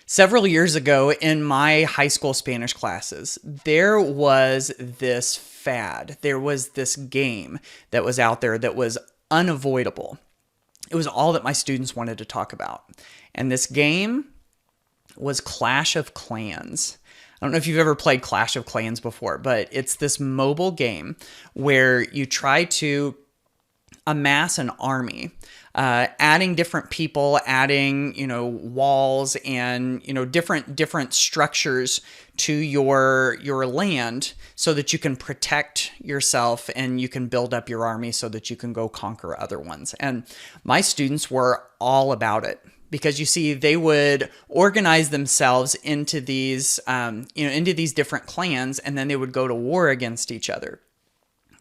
Several years ago in my high school Spanish classes, there was this fad. There was this game that was out there that was unavoidable. It was all that my students wanted to talk about. And this game was Clash of Clans. I don't know if you've ever played Clash of Clans before, but it's this mobile game where you try to amass an army, adding different people, adding, walls and, different structures to your land so that you can protect yourself and you can build up your army so that you can go conquer other ones. And my students were all about it. Because you see, they would organize themselves into these, into these different clans, and then they would go to war against each other.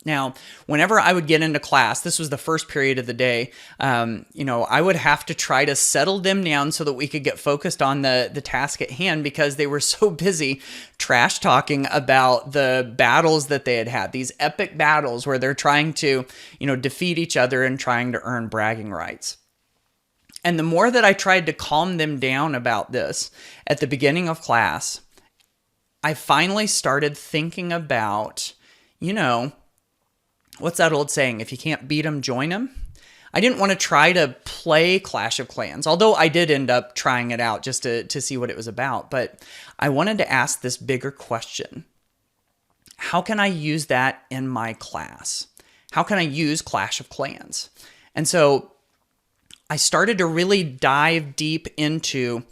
Now, whenever I would get into class, this was the first period of the day, I would have to try to settle them down so that we could get focused on the task at hand because they were so busy trash talking about the battles that they had had, these epic battles where they're trying to, defeat each other and trying to earn bragging rights. And the more that I tried to calm them down about this at the beginning of class, I finally started thinking about, what's that old saying? If you can't beat them, join them. I didn't want to try to play Clash of Clans, although I did end up trying it out just to see what it was about. But I wanted to ask this bigger question. How can I use that in my class? How can I use Clash of Clans? And so I started to really dive deep into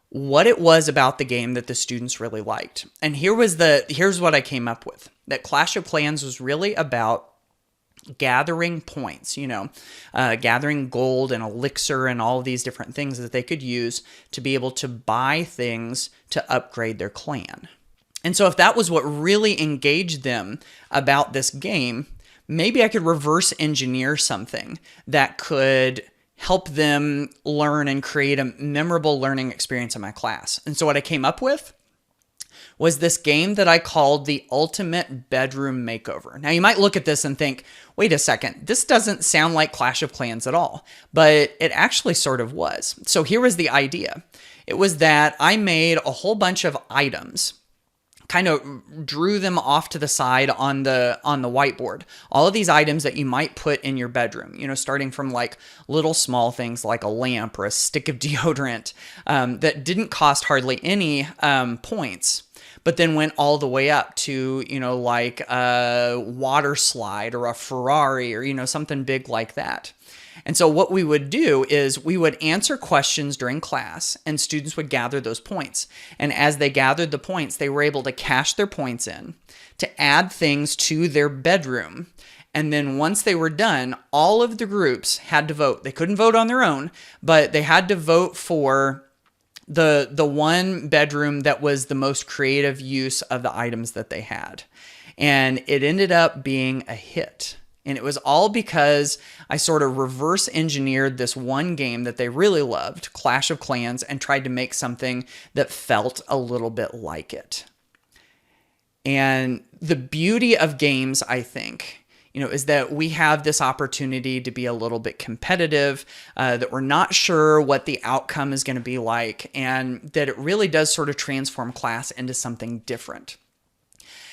what it was about the game that the students really liked. And here's what I came up with. That Clash of Clans was really about gathering points, gathering gold and elixir and all of these different things that they could use to be able to buy things to upgrade their clan. And so if that was what really engaged them about this game, maybe I could reverse engineer something that could help them learn and create a memorable learning experience in my class. And so what I came up with was this game that I called the Ultimate Bedroom Makeover. Now you might look at this and think, wait a second, this doesn't sound like Clash of Clans at all, but it actually sort of was. So here was the idea. It was that I made a whole bunch of items, kind of drew them off to the side on the whiteboard. All of these items that you might put in your bedroom, starting from like little small things like a lamp or a stick of deodorant that didn't cost hardly any points, but then went all the way up to, like a water slide or a Ferrari or, something big like that. And so what we would do is we would answer questions during class and students would gather those points. And as they gathered the points, they were able to cash their points in to add things to their bedroom. And then once they were done, all of the groups had to vote. They couldn't vote on their own, but they had to vote for the one bedroom that was the most creative use of the items that they had. And it ended up being a hit. And it was all because I sort of reverse engineered this one game that they really loved, Clash of Clans, and tried to make something that felt a little bit like it. And the beauty of games, I think, is that we have this opportunity to be a little bit competitive, that we're not sure what the outcome is going to be like, and that it really does sort of transform class into something different.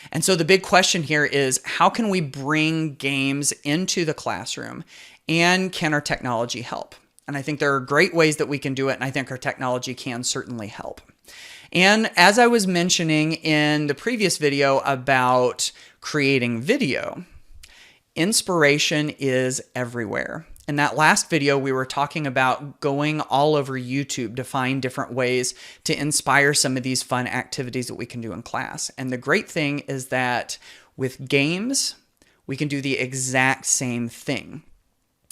And so the big question here is, how can we bring games into the classroom, and can our technology help? And I think there are great ways that we can do it, and I think our technology can certainly help. And as I was mentioning in the previous video about creating video, inspiration is everywhere. In that last video, we were talking about going all over YouTube to find different ways to inspire some of these fun activities that we can do in class. And the great thing is that with games, we can do the exact same thing.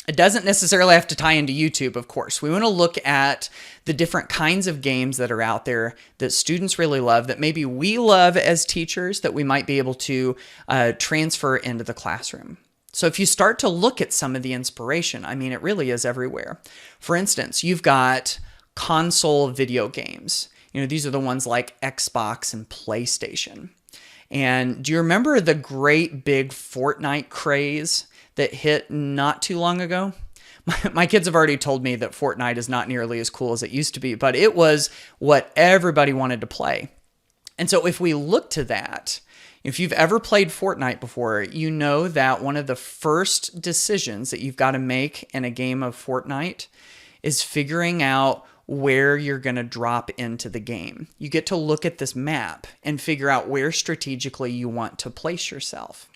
It doesn't necessarily have to tie into YouTube, of course. We want to look at the different kinds of games that are out there that students really love, that maybe we love as teachers, that we might be able to transfer into the classroom. So if you start to look at some of the inspiration, it really is everywhere. For instance, you've got console video games. These are the ones like Xbox and PlayStation. And do you remember the great big Fortnite craze that hit not too long ago? My kids have already told me that Fortnite is not nearly as cool as it used to be, but it was what everybody wanted to play. And so if we look to that, if you've ever played Fortnite before, you know that one of the first decisions that you've got to make in a game of Fortnite is figuring out where you're going to drop into the game. You get to look at this map and figure out where strategically you want to place yourself.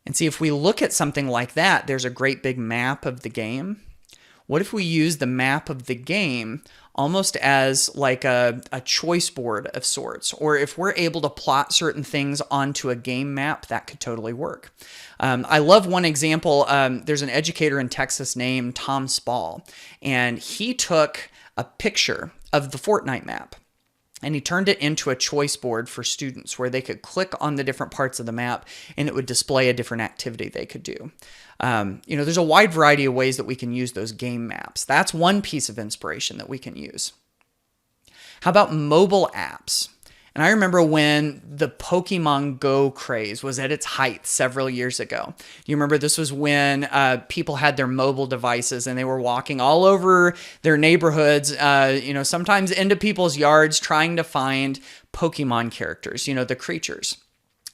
And see, if we look at something like that, there's a great big map of the game. What if we use the map of the game almost as like a choice board of sorts? Or if we're able to plot certain things onto a game map, that could totally work. I love one example. There's an educator in Texas named Tom Spall, and he took a picture of the Fortnite map, and he turned it into a choice board for students where they could click on the different parts of the map and it would display a different activity they could do. There's a wide variety of ways that we can use those game maps. That's one piece of inspiration that we can use. How about mobile apps? And I remember when the Pokemon Go craze was at its height several years ago. You remember this was when people had their mobile devices and they were walking all over their neighborhoods, sometimes into people's yards trying to find Pokemon characters, the creatures.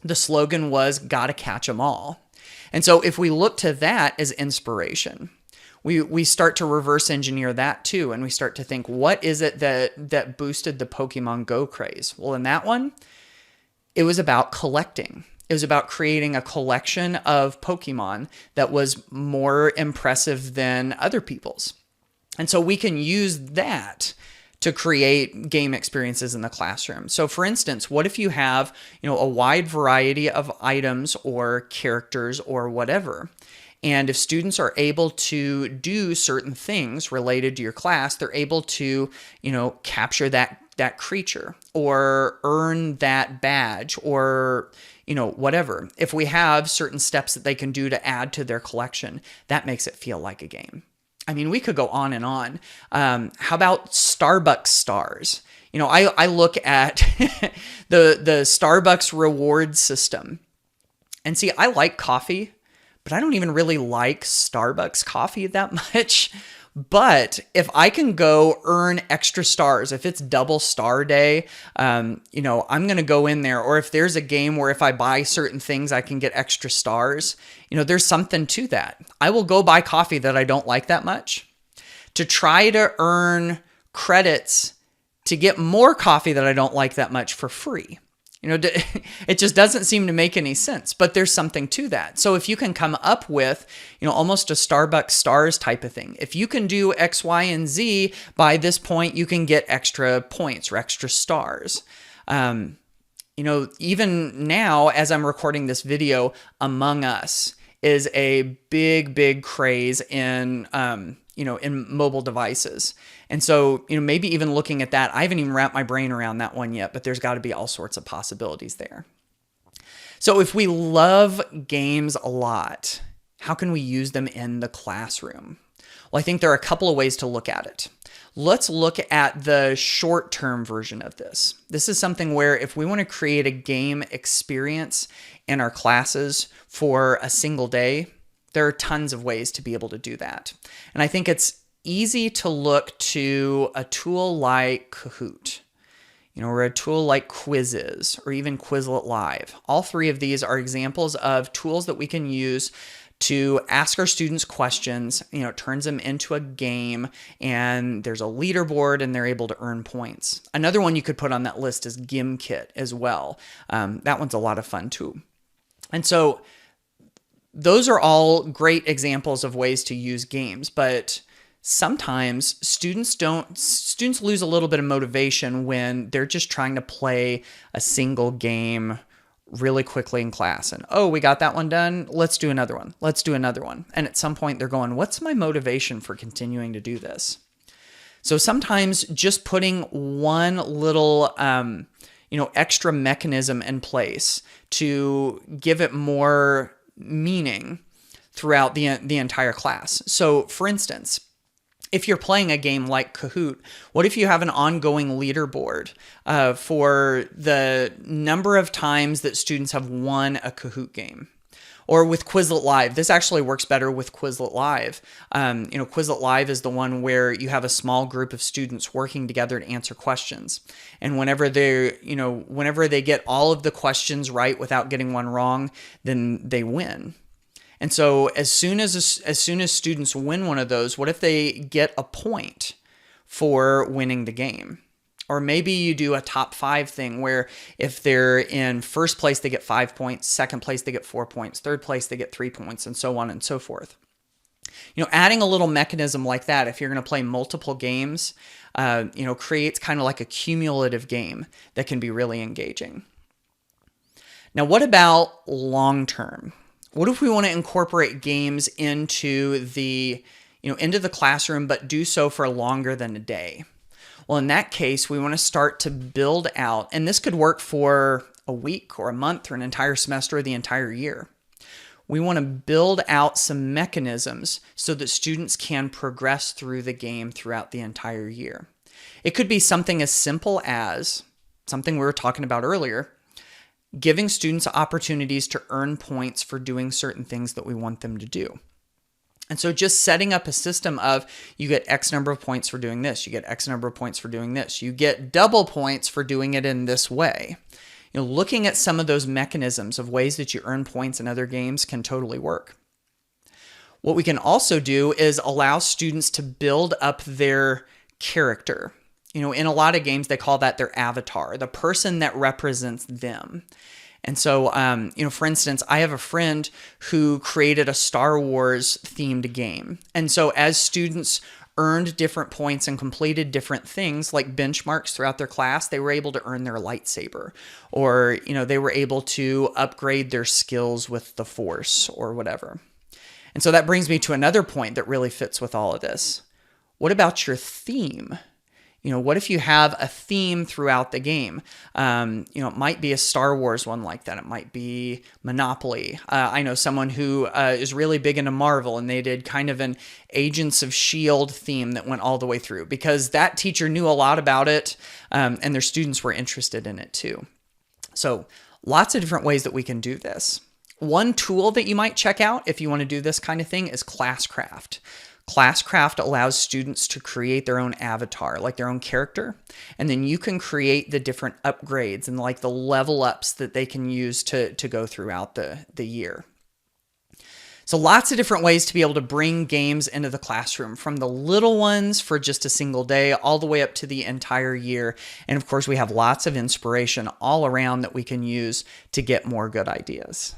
The slogan was, "Gotta catch 'em all." And so if we look to that as inspiration, we start to reverse engineer that too, and we start to think, what is it that boosted the Pokemon Go craze? Well, in that one, it was about collecting. It was about creating a collection of Pokemon that was more impressive than other people's. And so we can use that to create game experiences in the classroom. So for instance, what if you have, a wide variety of items or characters or whatever, and if students are able to do certain things related to your class, they're able to, capture that creature or earn that badge or, whatever. If we have certain steps that they can do to add to their collection, that makes it feel like a game. I mean, we could go on and on. How about Starbucks stars? I look at the Starbucks reward system and see, I like coffee, but I don't even really like Starbucks coffee that much. But if I can go earn extra stars, if it's double star day, I'm going to go in there. Or if there's a game where if I buy certain things, I can get extra stars, there's something to that. I will go buy coffee that I don't like that much to try to earn credits to get more coffee that I don't like that much for free. It just doesn't seem to make any sense, but there's something to that. So if you can come up with, almost a Starbucks stars type of thing, if you can do X, Y, and Z by this point, you can get extra points or extra stars. Even now, as I'm recording this video, Among Us is a big, big craze in mobile devices. And so, maybe even looking at that, I haven't even wrapped my brain around that one yet, but there's got to be all sorts of possibilities there. So if we love games a lot, how can we use them in the classroom? Well, I think there are a couple of ways to look at it. Let's look at the short-term version of this. This is something where if we want to create a game experience in our classes for a single day, there are tons of ways to be able to do that. And I think it's easy to look to a tool like Kahoot, or a tool like Quizzes, or even Quizlet Live. All three of these are examples of tools that we can use to ask our students questions. It turns them into a game, and there's a leaderboard, and they're able to earn points. Another one you could put on that list is GimKit as well. That one's a lot of fun too. And so those are all great examples of ways to use games, but sometimes students lose a little bit of motivation when they're just trying to play a single game really quickly in class. And, we got that one done. Let's do another one. Let's do another one. And at some point they're going, what's my motivation for continuing to do this? So sometimes just putting one little, extra mechanism in place to give it more meaning throughout the entire class. So for instance, if you're playing a game like Kahoot, what if you have an ongoing leaderboard for the number of times that students have won a Kahoot game? Or with Quizlet Live, this actually works better with Quizlet Live. Quizlet Live is the one where you have a small group of students working together to answer questions. And whenever they get all of the questions right without getting one wrong, then they win. And so as soon as students win one of those, what if they get a point for winning the game? Or maybe you do a top 5 thing where if they're in first place, they get 5 points, second place, they get 4 points, third place, they get 3 points, and so on and so forth. Adding a little mechanism like that, if you're going to play multiple games, creates kind of like a cumulative game that can be really engaging. Now, what about long term? What if we want to incorporate games into the classroom, but do so for longer than a day? Well, in that case, we want to start to build out, and this could work for a week or a month or an entire semester or the entire year. We want to build out some mechanisms so that students can progress through the game throughout the entire year. It could be something as simple as something we were talking about earlier, giving students opportunities to earn points for doing certain things that we want them to do. And so just setting up a system of you get X number of points for doing this, you get X number of points for doing this, you get double points for doing it in this way. Looking at some of those mechanisms of ways that you earn points in other games can totally work. What we can also do is allow students to build up their character. In a lot of games, they call that their avatar, the person that represents them. And so, for instance, I have a friend who created a Star Wars themed game. And so as students earned different points and completed different things like benchmarks throughout their class, they were able to earn their lightsaber, or, they were able to upgrade their skills with the Force or whatever. And so that brings me to another point that really fits with all of this. What about your theme? What if you have a theme throughout the game? It might be a Star Wars one like that. It might be Monopoly. I know someone who is really big into Marvel, and they did kind of an Agents of S.H.I.E.L.D. theme that went all the way through because that teacher knew a lot about it, and their students were interested in it too. So lots of different ways that we can do this. One tool that you might check out if you want to do this kind of thing is Classcraft. Classcraft allows students to create their own avatar, like their own character, and then you can create the different upgrades and like the level ups that they can use to go throughout the year. So lots of different ways to be able to bring games into the classroom, from the little ones for just a single day all the way up to the entire year. And of course, we have lots of inspiration all around that we can use to get more good ideas.